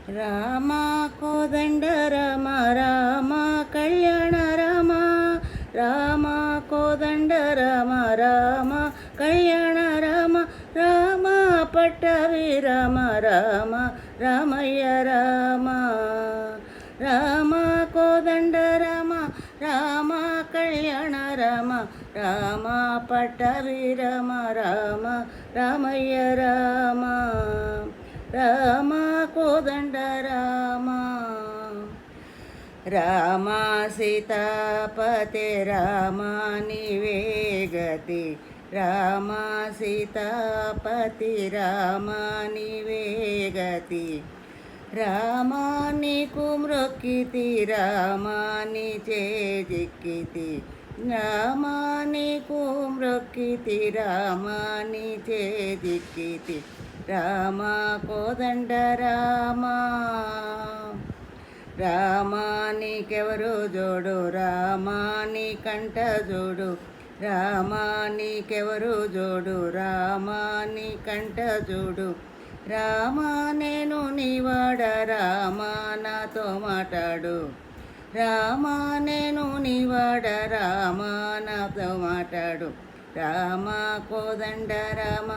రామ కోదండ రామ రామ కళ్యాణ రామ రామ కోదండ రామ రామ కళ్యాణ రామ రామ పట్టవి రామ రామ రామయ్య రామ రామ కోదండ రామ రామ కళ్యాణ రామ రామ పట్టవి రామ రామ రామయ్య రామ రామ కోదండ రామ రామ సీతాపతే రామ నీవే గతి రామ సీతాపతి రామ నీవే గతి రామ నీకు మ్రొక్కితి రామ నీ చేజిక్కితి రామ నీకు మ్రొక్కితి రామ నీ చేజిక్కితి రామ కోదండ రామ రామ నీకెవరు జోడు రామ నీ కంట జోడు రామ నీకెవరు జోడు రామ నీ కంట జోడు రామ నేను నీవాడ రామ నాతో మాట్లాడు రామ నేను నీవాడ రామ నాతో మాట్లాడు రామ కోదండ రామ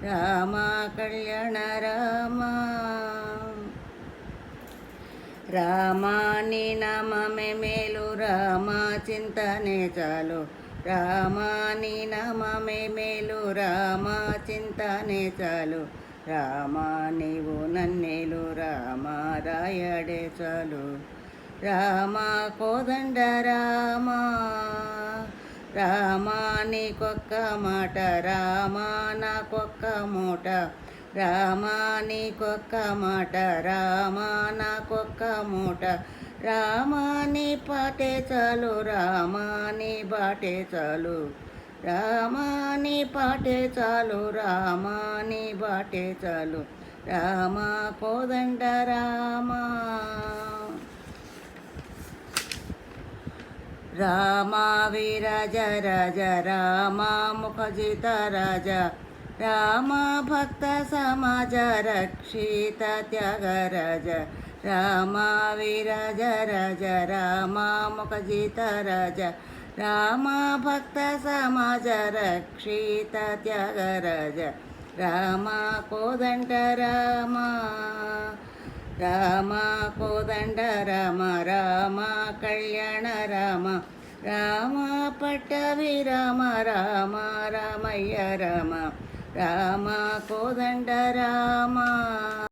రామ కళ్యాణ రామ రామ నీ నామమే మేలు రామ చింతనే చాలు రామ నీ నామమే మేలు రామ చింతనే చాలు రామ నీవు నన్నేలు రామ రాయడే చాలు రామ కోదండ రామ రామ నీకొక్క మాట రామ నాకొక్క మూట రామ నీకొక్క మాట రామ నాకొక్క మూట రామ నీ పాటే చాలు రామ నీ బాటే చాలు రామ నీ పాటే చాలు రామ నీ బాటే చాలు రామ కోదండ రామ రామ విరజ రజ రామ ముఖజిత రాజ రామ భక్త సమాజ రక్షిత త్యాగరాజ రామ విరజ రజ రామ ముఖజిత రాజ రామ భక్త సమాజ రక్షిత త్యాగరాజ రామ కోదండ రామ రామ కోదండ రామ రామ కళ్యాణ రామ రామ పట్టవి రామ రామ రామయ్య రామ రామ కోదండ రామ